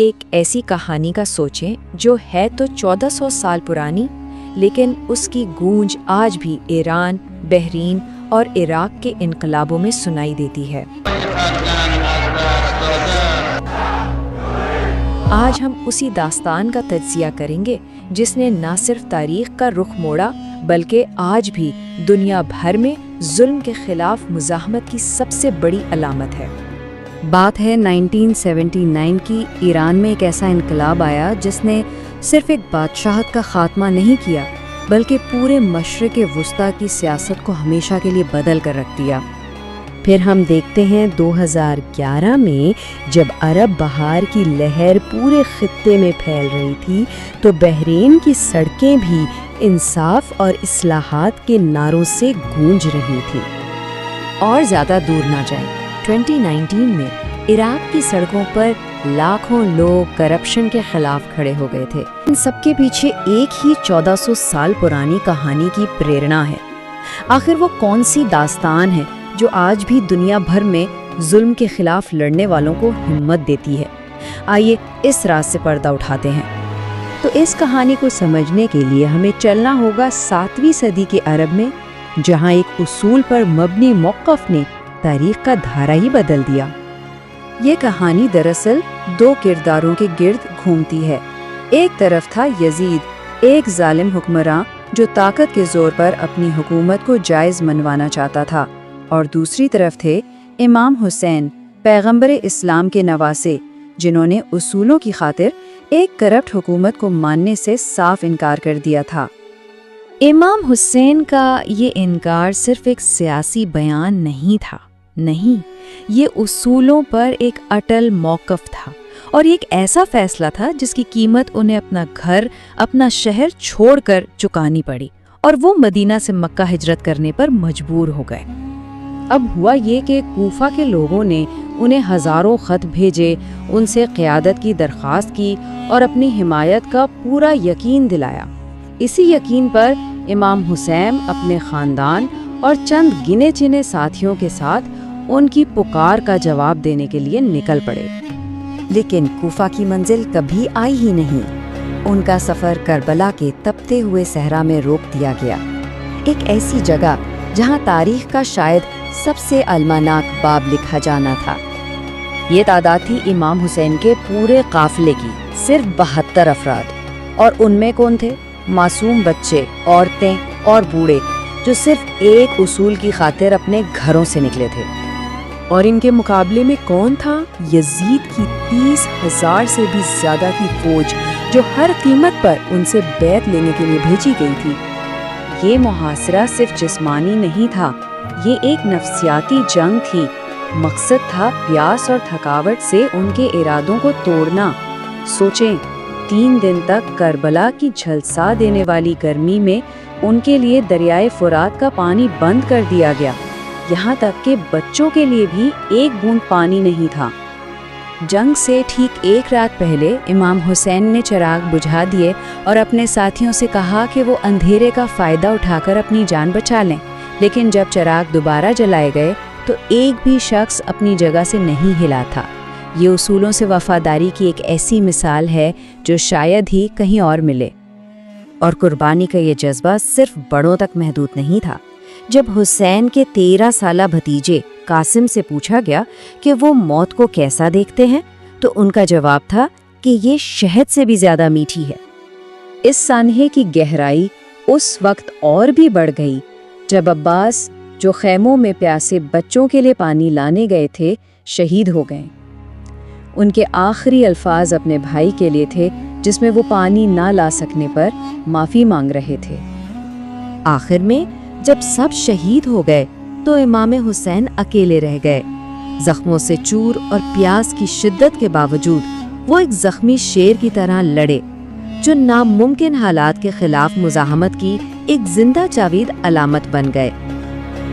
ایک ایسی کہانی کا سوچیں جو ہے تو 1400 سال پرانی، لیکن اس کی گونج آج بھی ایران، بحرین اور عراق کے انقلابوں میں سنائی دیتی ہے۔ آج ہم اسی داستان کا تجزیہ کریں گے جس نے نہ صرف تاریخ کا رخ موڑا بلکہ آج بھی دنیا بھر میں ظلم کے خلاف مزاحمت کی سب سے بڑی علامت ہے۔ بات ہے 1979 کی۔ ایران میں ایک ایسا انقلاب آیا جس نے صرف ایک بادشاہت کا خاتمہ نہیں کیا بلکہ پورے مشرق وسطیٰ کی سیاست کو ہمیشہ کے لیے بدل کر رکھ دیا۔ پھر ہم دیکھتے ہیں 2011 میں جب عرب بہار کی لہر پورے خطے میں پھیل رہی تھی تو بحرین کی سڑکیں بھی انصاف اور اصلاحات کے نعروں سے گونج رہی تھیں۔ اور زیادہ دور نہ جائیں، 2019 میں عراق کی سڑکوں پر لاکھوں لوگ کرپشن کے خلاف کھڑے ہو گئے تھے۔ ان سب کے پیچھے ایک ہی 1400 سال پرانی کہانی کی پریرنا ہے۔ آخر وہ کون سی داستان ہے جو آج بھی دنیا بھر میں ظلم کے خلاف لڑنے والوں کو ہمت دیتی ہے؟ آئیے اس راز سے پردہ اٹھاتے ہیں۔ تو اس کہانی کو سمجھنے کے لیے ہمیں چلنا ہوگا 7ویں صدی کے عرب میں، جہاں ایک اصول پر مبنی موقف نے تاریخ کا دھارا ہی بدل دیا۔ یہ کہانی دراصل دو کرداروں کے گرد گھومتی ہے۔ ایک طرف تھا یزید، ایک ظالم حکمراں جو طاقت کے زور پر اپنی حکومت کو جائز منوانا چاہتا تھا، اور دوسری طرف تھے امام حسین، پیغمبر اسلام کے نواسے، جنہوں نے اصولوں کی خاطر ایک کرپٹ حکومت کو ماننے سے صاف انکار کر دیا تھا۔ امام حسین کا یہ انکار صرف ایک سیاسی بیان نہیں تھا، نہیں، یہ اصولوں پر ایک اٹل موقف تھا، اور ایک ایسا فیصلہ تھا جس کی قیمت انہیں اپنا گھر، اپنا شہر چھوڑ کر چکانی پڑی، اور وہ مدینہ سے مکہ ہجرت کرنے پر مجبور ہو گئے۔ اب ہوا یہ کہ کوفہ کے لوگوں نے انہیں ہزاروں خط بھیجے، ان سے قیادت کی درخواست کی اور اپنی حمایت کا پورا یقین دلایا۔ اسی یقین پر امام حسین اپنے خاندان اور چند گنے چنے ساتھیوں کے ساتھ ان کی پکار کا جواب دینے کے لیے نکل پڑے۔ لیکن کوفہ کی منزل کبھی آئی ہی نہیں۔ ان کا سفر کربلا کے تپتے ہوئے صحرا میں روک دیا گیا، ایک ایسی جگہ جہاں تاریخ کا شاید سب سے المناک باب لکھا جانا تھا۔ یہ تعداد تھی امام حسین کے پورے قافلے کی، صرف 72 افراد، اور ان میں کون تھے؟ معصوم بچے، عورتیں اور بوڑھے، جو صرف ایک اصول کی خاطر اپنے گھروں سے نکلے تھے۔ اور ان کے مقابلے میں کون تھا؟ یزید کی 30,000 سے بھی زیادہ کی فوج، جو ہر قیمت پر ان سے بیعت لینے کے لیے بھیجی گئی تھی۔ یہ محاصرہ صرف جسمانی نہیں تھا، یہ ایک نفسیاتی جنگ تھی۔ مقصد تھا پیاس اور تھکاوٹ سے ان کے ارادوں کو توڑنا۔ سوچیں، 3 دن تک کربلا کی جھلسا دینے والی گرمی میں ان کے لیے دریائے فرات کا پانی بند کر دیا گیا، یہاں تک کہ بچوں کے لیے بھی ایک بوند پانی نہیں تھا۔ جنگ سے ٹھیک ایک رات پہلے امام حسین نے چراغ بجھا دیے اور اپنے ساتھیوں سے کہا کہ وہ اندھیرے کا فائدہ اٹھا کر اپنی جان بچا لیں، لیکن جب چراغ دوبارہ جلائے گئے تو ایک بھی شخص اپنی جگہ سے نہیں ہلا تھا۔ یہ اصولوں سے وفاداری کی ایک ایسی مثال ہے جو شاید ہی کہیں اور ملے۔ اور قربانی کا یہ جذبہ صرف بڑوں تک محدود نہیں تھا۔ جب حسین کے 13 سالہ بھتیجے قاسم سے پوچھا گیا کہ وہ موت کو کیسا دیکھتے ہیں تو ان کا جواب تھا کہ یہ شہد سے بھی زیادہ میٹھی ہے۔ اس سانحے کی گہرائی اس وقت اور بھی بڑھ گئی جب عباس، جو خیموں میں پیاسے بچوں کے لیے پانی لانے گئے تھے، شہید ہو گئے۔ ان کے آخری الفاظ اپنے بھائی کے لیے تھے، جس میں وہ پانی نہ لا سکنے پر معافی مانگ رہے تھے۔ آخر میں جب سب شہید ہو گئے تو امام حسین اکیلے رہ گئے۔ زخموں سے چور اور پیاس کی شدت کے باوجود وہ ایک زخمی شیر کی طرح لڑے، جو ناممکن حالات کے خلاف مزاحمت کی ایک زندہ جاوید علامت بن گئے۔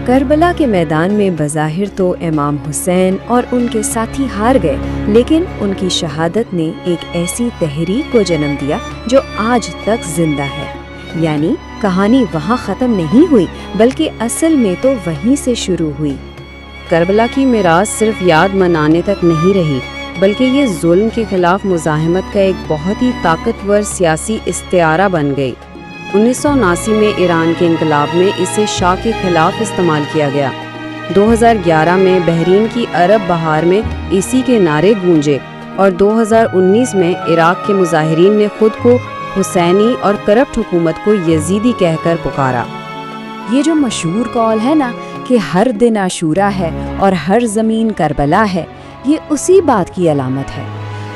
کربلا کے میدان میں بظاہر تو امام حسین اور ان کے ساتھی ہار گئے، لیکن ان کی شہادت نے ایک ایسی تحریک کو جنم دیا جو آج تک زندہ ہے۔ یعنی کہانی وہاں ختم نہیں ہوئی بلکہ اصل میں تو وہیں سے شروع ہوئی۔ کربلا کی میراث صرف یاد منانے تک نہیں رہی، بلکہ یہ ظلم کے خلاف مزاحمت کا ایک بہت ہی طاقتور سیاسی استعارہ بن گئی۔ 1979 میں ایران کے انقلاب میں اسے شاہ کے خلاف استعمال کیا گیا۔ 2011 میں بحرین کی عرب بہار میں اسی کے نعرے گونجے اور 2019 میں عراق کے مظاہرین نے خود کو حسینی اور کرپٹ حکومت کو یزیدی کہہ کر پکارا۔ یہ جو مشہور قول ہے نا کہ ہر دن عاشورہ ہے اور ہر زمین کربلا ہے، یہ اسی بات کی علامت ہے۔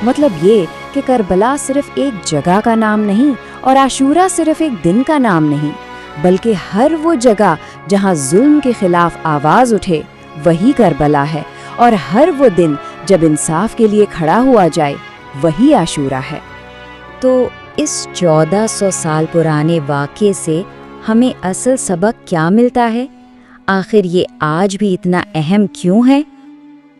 مطلب یہ کہ کربلا صرف ایک جگہ کا نام نہیں اور عاشورہ صرف ایک دن کا نام نہیں، بلکہ ہر وہ جگہ جہاں ظلم کے خلاف آواز اٹھے وہی کربلا ہے، اور ہر وہ دن جب انصاف کے لیے کھڑا ہوا جائے وہی عاشورہ ہے۔ تو اس 1400 سال پرانے واقعے سے ہمیں اصل سبق کیا ملتا ہے؟ آخر یہ آج بھی اتنا اہم کیوں ہے؟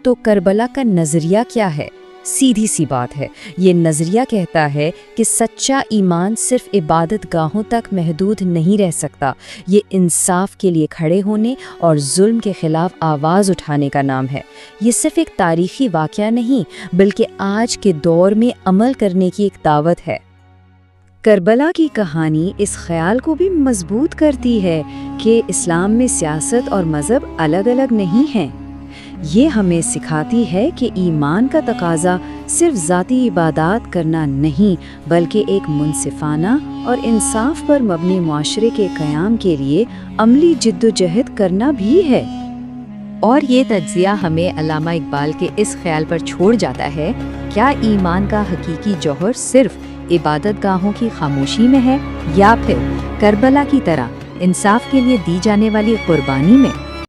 تو کربلا کا نظریہ کیا ہے؟ سیدھی سی بات ہے، یہ نظریہ کہتا ہے کہ سچا ایمان صرف عبادت گاہوں تک محدود نہیں رہ سکتا، یہ انصاف کے لیے کھڑے ہونے اور ظلم کے خلاف آواز اٹھانے کا نام ہے۔ یہ صرف ایک تاریخی واقعہ نہیں بلکہ آج کے دور میں عمل کرنے کی ایک دعوت ہے۔ کربلا کی کہانی اس خیال کو بھی مضبوط کرتی ہے کہ اسلام میں سیاست اور مذہب الگ الگ نہیں ہیں۔ یہ ہمیں سکھاتی ہے کہ ایمان کا تقاضا صرف ذاتی عبادات کرنا نہیں بلکہ ایک منصفانہ اور انصاف پر مبنی معاشرے کے قیام کے لیے عملی جد و جہد کرنا بھی ہے۔ اور یہ تجزیہ ہمیں علامہ اقبال کے اس خیال پر چھوڑ جاتا ہے، کیا ایمان کا حقیقی جوہر صرف عبادت گاہوں کی خاموشی میں ہے یا پھر کربلا کی طرح انصاف کے لیے دی جانے والی قربانی میں؟